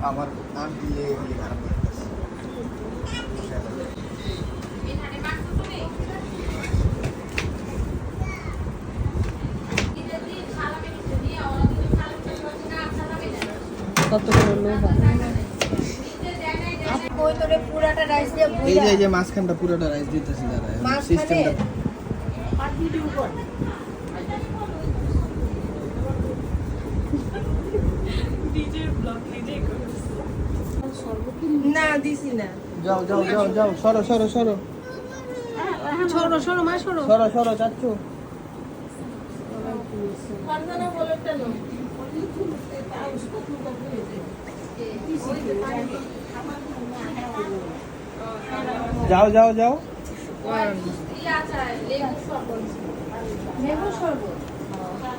আমার আন্টি এগুলি খারাপ করতেছে। কত বড় লোক ওই তোরে পুরাটা রাইস দিয়ে এই যে মাঝখানটা পুরোটা রাইস দিতেছি দাদা সিস্টেমটা আর ভিডিও কর ডিজে ব্লগ নিজেই করছ না দিছি না যাও যাও যাও যাও সরো সরো সরো সরো সরো মা সরো সরো সরো চাচ্চু ফারজানা বলে কেন যাও যাও যাও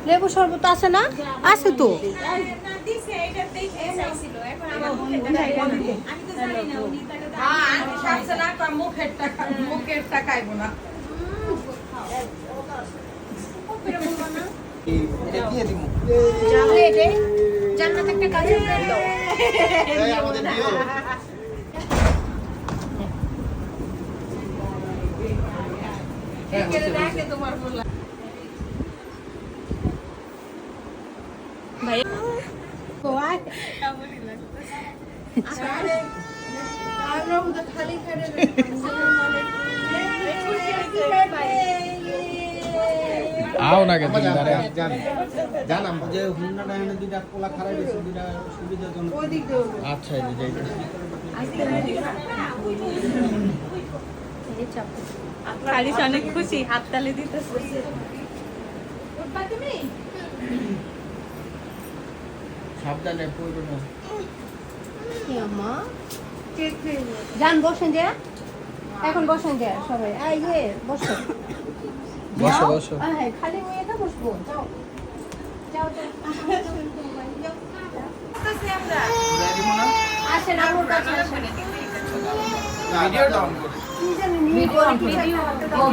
লেবু শরবত আছে না আছে তো মুখের টাকাইব না এটা দিয়ে দিমু জান্নাত একটা কাছে দাও এই আমাদের দিও তোমার বলা ভাই কোয়াই কেমনই লাগতেছে আরে আমরা তো খালি করে আও না কেন দাঁড়া জান জান আমরা যে হুন্ডাটা এনে দুইটা কোলা খারাপ হইছে দুইটা সুবিধাজনক ওই দিক দিয়ে আচ্ছা এই যে আরিশ অনেক খুশি হাততালি দিতেছে উঠবা তুমি সাবধানে পড়ো না মা ঠিক ঠিক জান বসেন যে এখন বসেন যে সবাই এই যে বসো বসো বসো হ্যাঁ খালি মেয়েটা বসবো যাও যাও যাও আমরা রেডি মনা আসেন আমার কাছে আসেন ভিডিও ডাউন করো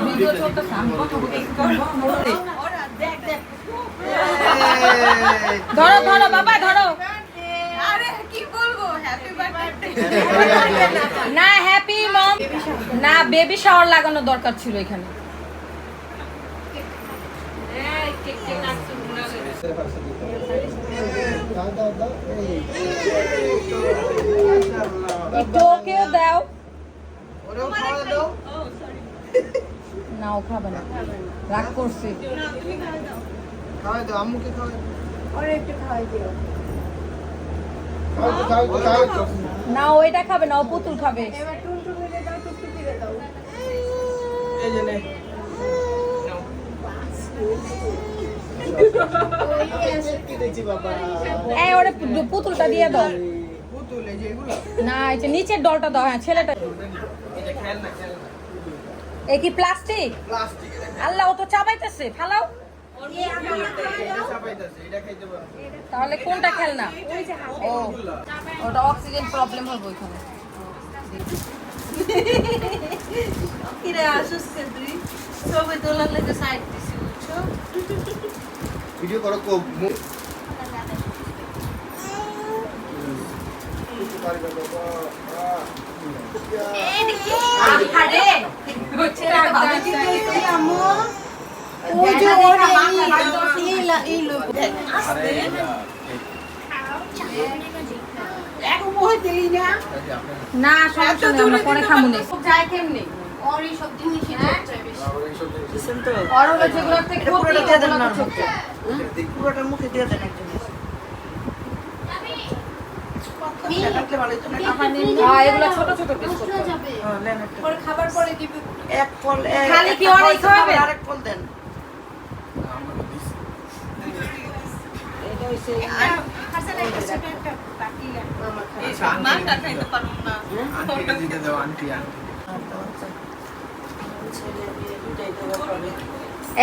ভিডিও চলতেছে আমি কথা বলতে ওরা দেখ দেখ ধরো ধরো বাবা ধরো আরে কি বলবো হ্যাপি বার্থডে না হ্যাপি মম না বেবি শাওয়ার লাগানো দরকার ছিল এখানে এই কেক কেক নাচতে ভুলে গেছে দাও দাও দাও একটু ওকেও দাও ওরেও খাওয়া দাও না ও খাবে না রাগ করছি খাওয়া দাও আম্মুকে খাওয়া দাও ওরে একটু খাওয়াই দিও খাও না ও এটা খাবে না ও পুতুল খাবে এবার টুনটুনিরে দাও টুকটুকিরে দাও এই যে নে কি দেখছি বাবা এই ওরে পুতুলটা দিয়ে দাও পুতুল এই যে এগুলো না এই যে নিচের ডলটা দাও হ্যাঁ ছেলেটা এটা খেল না এ কি প্লাস্টিক প্লাস্টিক আল্লাহ ও তো চাবাইতেছে ফালাও এটা চাপাইতাছে এটা খাইতে পারো তাহলে কোনটা খেলনা ও ওটা অক্সিজেন প্রবলেম হবে ওইখানে কিরে আসুস তুই ছবি তোলার লাগে সাইড দিছি বুঝছো ভিডিও করো কো আরে আম্মু ওই যে ওরে এই লোক এক মোহ দিলি না না সমস্যা নেই আমরা পরে খামু নে যায় কেমনে ওর এই সব জিনিসই চাই বেশি আর হলো যেগুলোর থেকে পুরোটা দিয়ে দেন না পুরোটা মুখে দিয়ে দেন একজন হ্যাঁ এগুলো ছোট ছোট পিস করতে হবে। নেন একটা। পরে খাবার পরে দিবে এক ফল খালি কি একটা ফল অনেক খাবে? খাবেন, আরেক ফল দেন আন্টিকে দিতে দাও আন্টি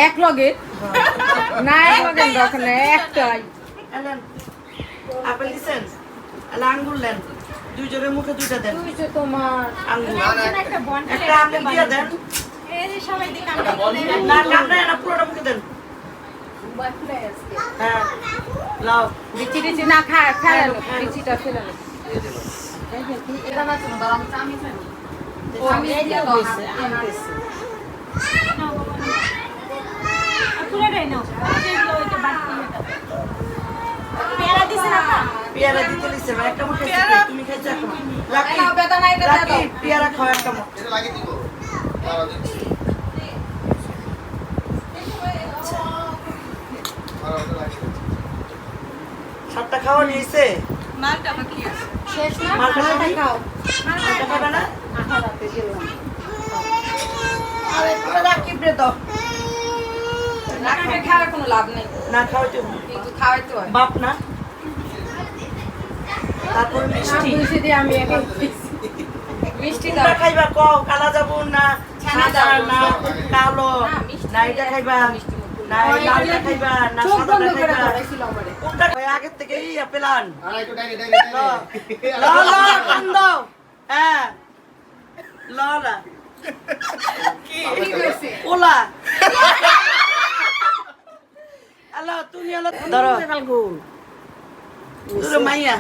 এক লগে না এক লগে দরকার নেই একটাই নেন। আপেল দিছেন আঙ্গুর নেন দুই জনের মুখে দুইটা দেন তুই যে তোমার আঙ্গুর একটা বন একটা আপেল দিয়ে দেন এই যে সবাই দিকে না কামড়ে না পুরোটা মুখে দেন হ্যাঁ লাও বিচি টিচি না খায় খায় বিচিটা ফেলে এটা না শোনো দাঁড়াও আমি চামি খাই ও আমি এই যে হইছে আনতেছি পুরোটাই নাও যেগুলো ওইটা বাড়তি পেয়ারা দিছে না পেয়ারা দিতে দিছে না একটা মুখ খাইছি তুমি খাইছো একটা মুঠ লাকি নাও বেদনা এটা লাকি দাও পেয়ারা খাও একটা মুঠ এটা লাগিয়ে দিব দাঁড়াও দিচ্ছি দাঁড়াও এটা লাগিয়ে দিচ্ছি সাতটা খাওয়া নিয়েছে মালটা বাকি আছে শেষ না মালটা খাও মালটা খাবে না আঠারাতে গেলাম আরে পুরো লাকি ব্রে দাও রাখবে খাওয়ার কোনো লাভ নেই না খাওয়াইতে কিন্তু খাওয়াইতে হয় বাপ না তারপর মিষ্টি বুঝে দিয়ে আমি এখন মিষ্টি কোনটা দাও খাইবা কও কালা যাবুন না ছানা সাদা দাও। না কালো না, মিষ্টি না এটা খাইবা মিষ্টি মুখ। না এই লালটা খাইবা না চোখ সাদাটা বন্ধ করে খাইবা ধরাইছিল আমারে কোনটা খাই আগে থেকে এই প্ল্যান আর একটু ডাইরে ল ল কান্দ হ্যাঁ ল লা কি কইছে ওলা আলো তুমি আলো ধরো তোর মাইয়া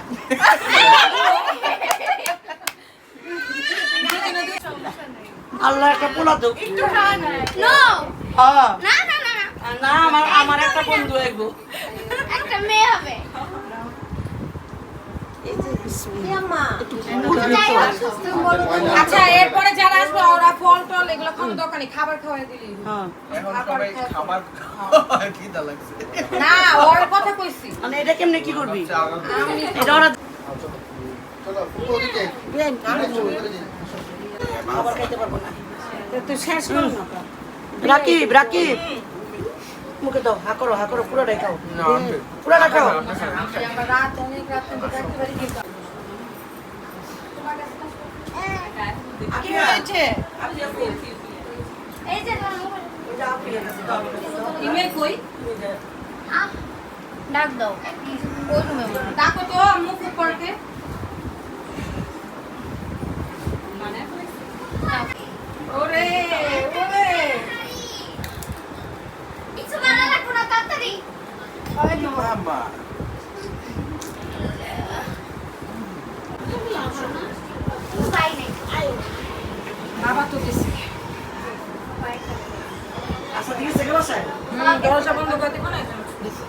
আল্লাহ একটা পোলা তো নো হ্যাঁ না না না না না আমার আমার একটা বন্ধু এগো একটা মেয়ে হবে আম্মা আচ্ছা এরপরে যারা আসবে ওরা ফল টল এগুলো কোনো দোকানে খাবার খাওয়াই দিলি হ্যাঁ এখন সবাই খাবার কি দা লাগছে না ওর কথা কইছি মানে এটা কেমনে কি করবি আমি এটা ওরা চলো ফুটো দিকে খাবার খাইতে পারবো না তুই শেষ কর না রাকিব রাকিব মুখে দাও হা করো পুরোটাই খাও পুরোটা খাও আমরা রাত অনেক রাত পর্যন্ত থাকতে পারি কিন্তু কি হয়েছে এই যে ইমেল কই ডাক দাও ওই রুমে ডাকো তো মুখ উপরকে ওরে ওরে কিছু মানা লাগবো না তাড়াতাড়ি মামা পাই নাই বাবা তো দিছে আচ্ছা ঠিক আছে বাসায় দরজা বন্ধ করে দিব না দিছে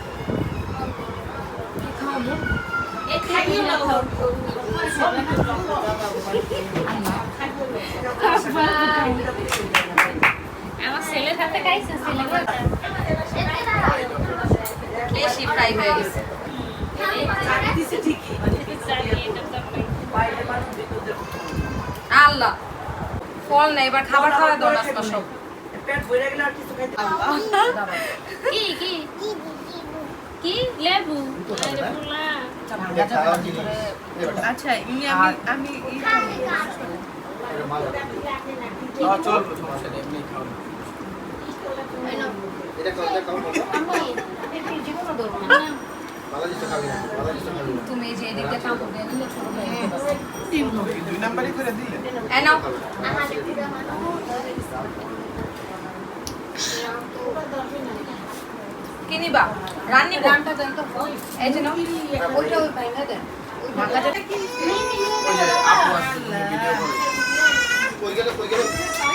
কি খাবো এই খাইও না আমার ছেলে থাকতে খাইছে ছেলে বেশি ফ্রাই হয়ে গেছে দিছে ঠিকই বাইরে মানুষ ভিতরে আল্লাহ ফল না এবার খাবার খাওয়া দাও নাস্তা সব পেট ভরে গেলে আর কিছু খাইতে পারবো না। কি কি কি লেবু আচ্ছা আমি চল সমস্যা নেই এমনি খাও এটা খাও জীবনও ধরবো না ভালো জিনিস খাবি না ভালো জিনিস খাবি না তুমি এই যে এদিকে কাপড় দিয়ে নিলে ছোট হয়ে যাবে দুই নাম্বারই করে দিলে এই নাও কি নিবা রান্নি রান্না দেন তো এই যে নাও ওইটা ওই ভাই না দেন ভাঙাটা ওই যে আপু আসছে ভিডিও করে কই গেল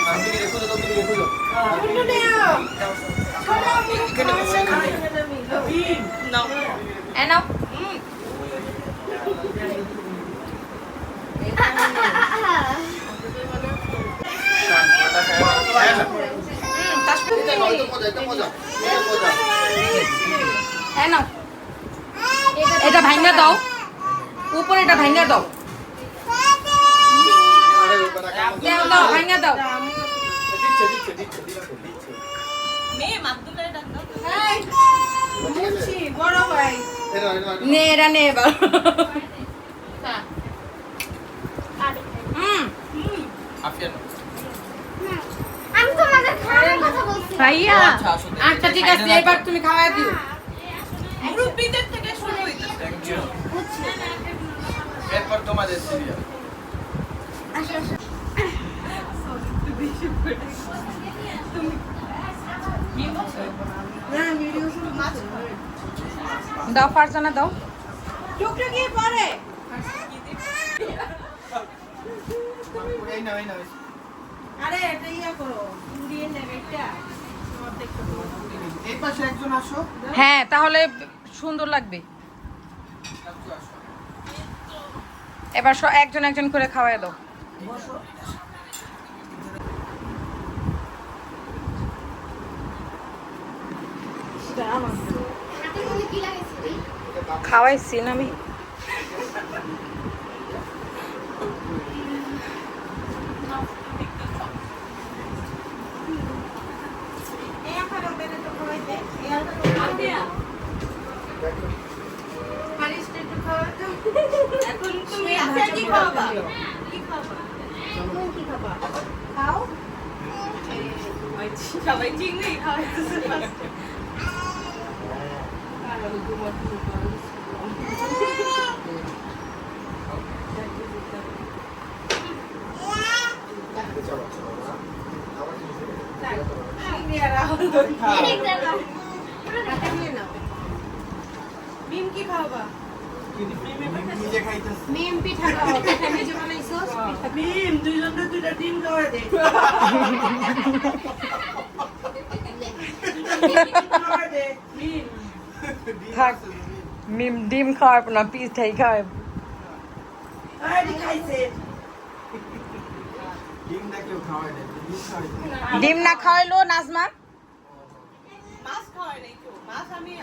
আমি রেখো তো তুমি রেখো এই নাও এই নাও এটা ভাঙা দাও উপরে এটা ভাঙা দাও দাও দাও ভাঙা দাও নে এটা নে এবার আমি তোমাদের খাওয়ার কথা বলছি ভাইয়া আচ্ছা ঠিক আছে এবার তুমি খাওয়া দিও মুরব্বিদের থেকে শুরু হইতেছে এরপর তোমাদের সিরিয়াল দাও ফারজানা দাও টুকটুকি পরে এই নাও আরে এটা ইয়া করো দিয়ে নেবে এটা এই পাশে একজন আসো। হ্যাঁ তাহলে সুন্দর লাগবে। এবার একজন একজন করে খাওয়াই দাও। বসো খাওয়াইছি না আমি। এখন তুমি আচ্ছা কি খাওয়াবা? কি খাবা? খাও? সবাই চিংড়ি খাওয়াইতেছে। মিম কি খাওয়াবা নিজে খাইতেছে। মিম পিঠা খাও। পিঠা নিজে বানাইছস? মিম দুইজনের দুইটা ডিম খাওয়া দে খাওয়া দে মিম থাক মিম ডিম খাওয়াব না পিঠাই খাওয়াব। আরে খাইছে ডিম না কেউ খাওয়ায় না, ডিম খাওয়ায় না। ডিম না খাওয়াইলো নাজমা। মাছ খাওয়াই নাই তো মাছ আমি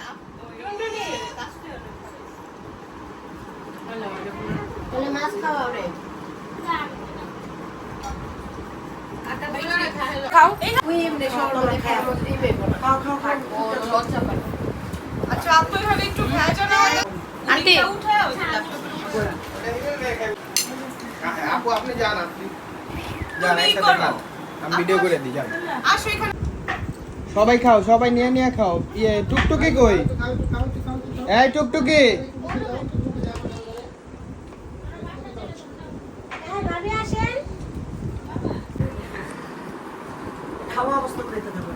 তাহলে মাছ খাওয়াও রে। খাও। ওই এমনি সরলে খায় দিবে না। খাও খাও খাও লজ্জা পায়। আচ্ছা আপু এভাবে একটু ভাজা না আন্টি আপু আপনি যান, আপনি যান, একসাথে খান। আমি ভিডিও করে দিই, যান। আসো এখানে। সবাই খাও, সবাই নিয়ে নিয়ে খাও। ইয়ে টুকটুকি কই? এই টুকটুকি, হ্যাঁ ভাবি আসেন। খাওয়া অবস্থা খাইতে দেবে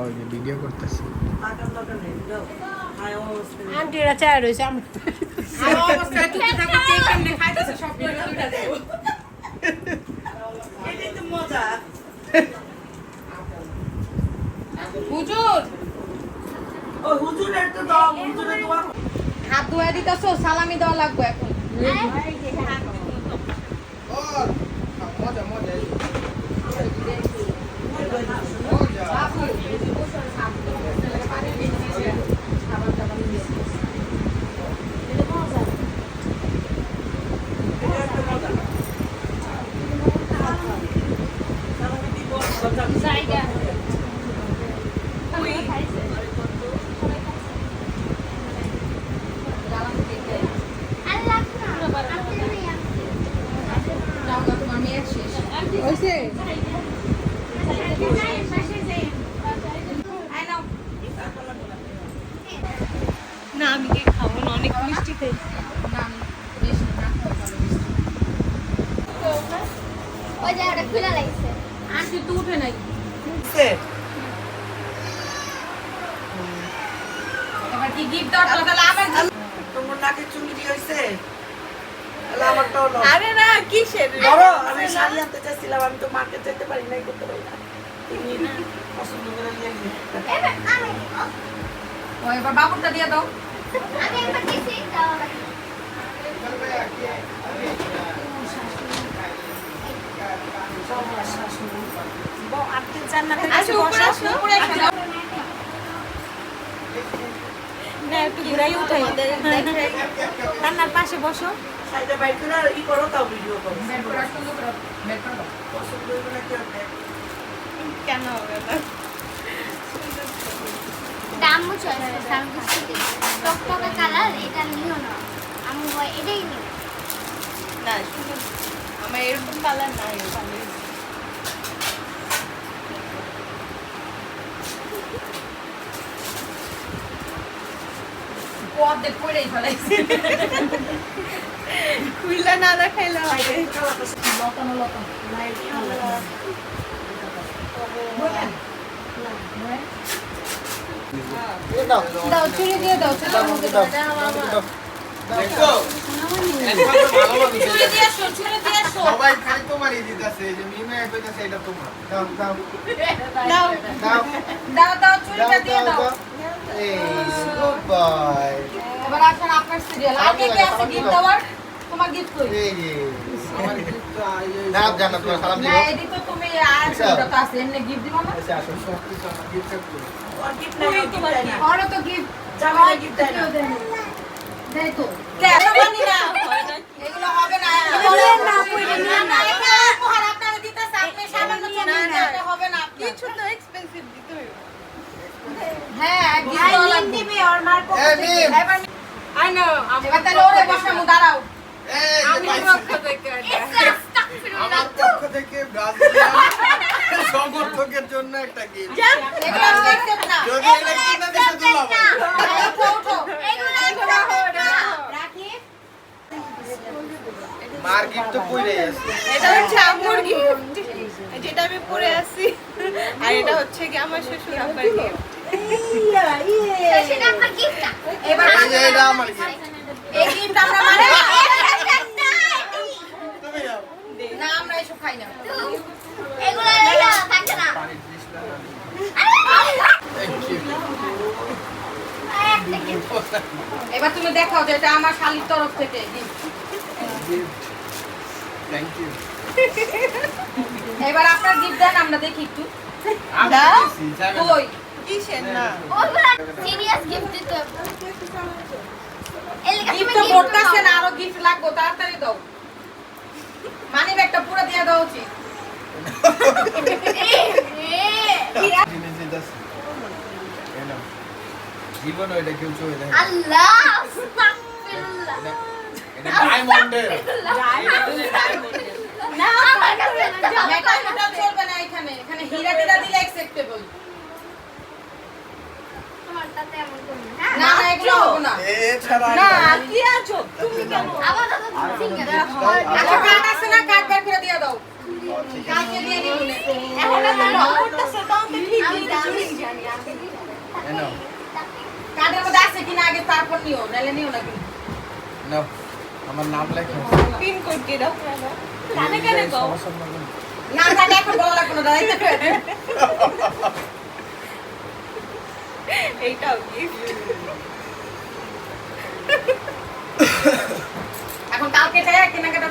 ওই যে ভিডিও করতেছি। টাকার দরকার নেই দাও খাওয়া অবস্থা আন্টিরা চায় রয়েছে আমি। এটাই তো মজা হুজুর ও হুজুরের তো দাও হুজুরের দোয়া হাত ধুয়ে দিতেছো, সালামি দেওয়া লাগবে এখন। মজা মজা জায়গা। না আমি কি খাবো না, অনেক মিষ্টি খাইছি। ওই জায়গাটা খোলা লাগছে। আন্টি তো উঠে নাই। এবার কি গিফট দেওয়ার কথা? তাহলে আবার তোমার নাকে চুল কি হইছে তাহলে আমারটাও নাও আরে না কিসের ধরো আমি শাড়ি আনতে চাইছিলাম আমি তো মার্কেট যেতে পারি নাই করতে পারি না তুমি পছন্দ করে নিয়ে নিয়ে এবার আমি ও এবার বাবুরটা দিয়ে দাও। আমি একবার দিছি দাও লাগবে। আসো উপরে আসো, উপরে আসো। না একটু ঘুরাই উঠাই। রান্নার পাশে বসো। সাইডে বাইর করে আর ই করো তাও ভিডিও করো বের করে সুন্দর করে বের করে দাও। পছন্দ হইবে না কেউ দেখ কেন হবে না? দামও চলে সামনে টকটকে কালার এটা নিও না। আমি এটাই নিব। না সুন্দর। আমার এরকম কালার নাই ওখানে। পদে পড়েই ফেলাইছে। খুইলা না দেখাইলা হবে। লতানো লতানো। দাও দাও চুড়ি দিয়ে দাও, চুড়ির মধ্যে দাও। দেখো ছুরি দিয়ে আসো, ছুরি দিয়ে আসো। সবাই খালি তোমারই দিতেছে এই যে মিমে কইতাছে এটা তোমার দাও দাও দাও দাও দাও দাও ছুরিটা দিয়ে দাও। এই গুড বাই এবার আসেন আপনার সিরিয়াল। আর কে কে আছে গিফট দেওয়ার? তোমার গিফট কই? এই যে আমার গিফট তো নাম জানা তোমার সালাম না দিও এডি তো তুমি আর ছোটটা তো আছে এমনি গিফট দিবা না? আচ্ছা আসো সব কিছু আমার গিফট করো ওর gift নাই, ওর gift দেয় না। ওরও তো গিফট জামাইরা gift দেয় না। দেয় তো। কেন মানি না? এগুলো হবে না। বলেন না, কইরা না, নিয়ে না, না। এটা উপহার আপনারা দিতেছে, আপনি সামান্য চলে যান, এটা হবে না আপনার। কিছু তো এক্সপেন্সিভ দিতে হইব। হ্যাঁ, gift আই দেওয়া নিন লাগবে। দিবে ওর মার পক্ষ এই থেকে। মিম এবার আই নো এবার তাহলে ওরে বসামু, দাঁড়াও। এই যে আমি পাইছি। পক্ষ থেকে আমার পক্ষ থেকে ব্রাজিলিয়ান সমর্থকের জন্য একটা গিফট এগুলো আমি accept না। যদি এটা কিনা দেশে দুলাবো ওঠো, ওঠো। রাখি মার গিফট তো কইরে আছে এটা হচ্ছে আম্মুর গিফট যেটা আমি পরে আছি আর এটা হচ্ছে কি আমার শ্বশুর আব্বার গিফট এবার এই যে এটা আমার গিফট এই gift আমরা মানে তুমি যাও না, আমরা এসব খাই না। পানি প্লিজ থ্যাংক ইউ এবার তুমি দেখাও যে এটা আমার শালির তরফ থেকে gift। থ্যাংক ইউ এবার আপনার গিফট দেন, আমরা দেখি একটু। দাও। কই? কিসের না গিফট তো পড়তাছে না, আরো গিফট লাগবে, তাড়াতাড়ি দাও। মানি ব্যাগটা পুরো দিয়ে দাও উচিত। জীবন এটা কেউ চলে যায় আল্লাহ এটা ডায়মন্ডের না আমার কাছে না মেটাল মেটাল চলবে না এখানে, এখানে হীরা টিরা দিলে অ্যাকসেপ্টেবল। তোমার তাতে এমন করবে না না, এগুলো হবে না। এছাড়া না কি আছো তুমি কেন আবার দাদা সিঙ্গেল আচ্ছা, কার্ড আছে না, কার্ড বের করে দিয়ে দাও। কালকে দিয়ে নিব না। এখন তো করতেছে তাও তো ঠিক আমি জানি নাও কার্ডের মধ্যে আছে কিনা আগে তারপর নিও, নাহলে নিও না কিন্তু। নাও আমার নাম লেখো পিন কোড দিয়ে দাও কানে কানে কও সমস্যা নেই না কার্ড এখন বলা লাগবে না, দাঁড়াইতে হবে। এইটাও গিফট এখন কালকে যাই কেনাকাটা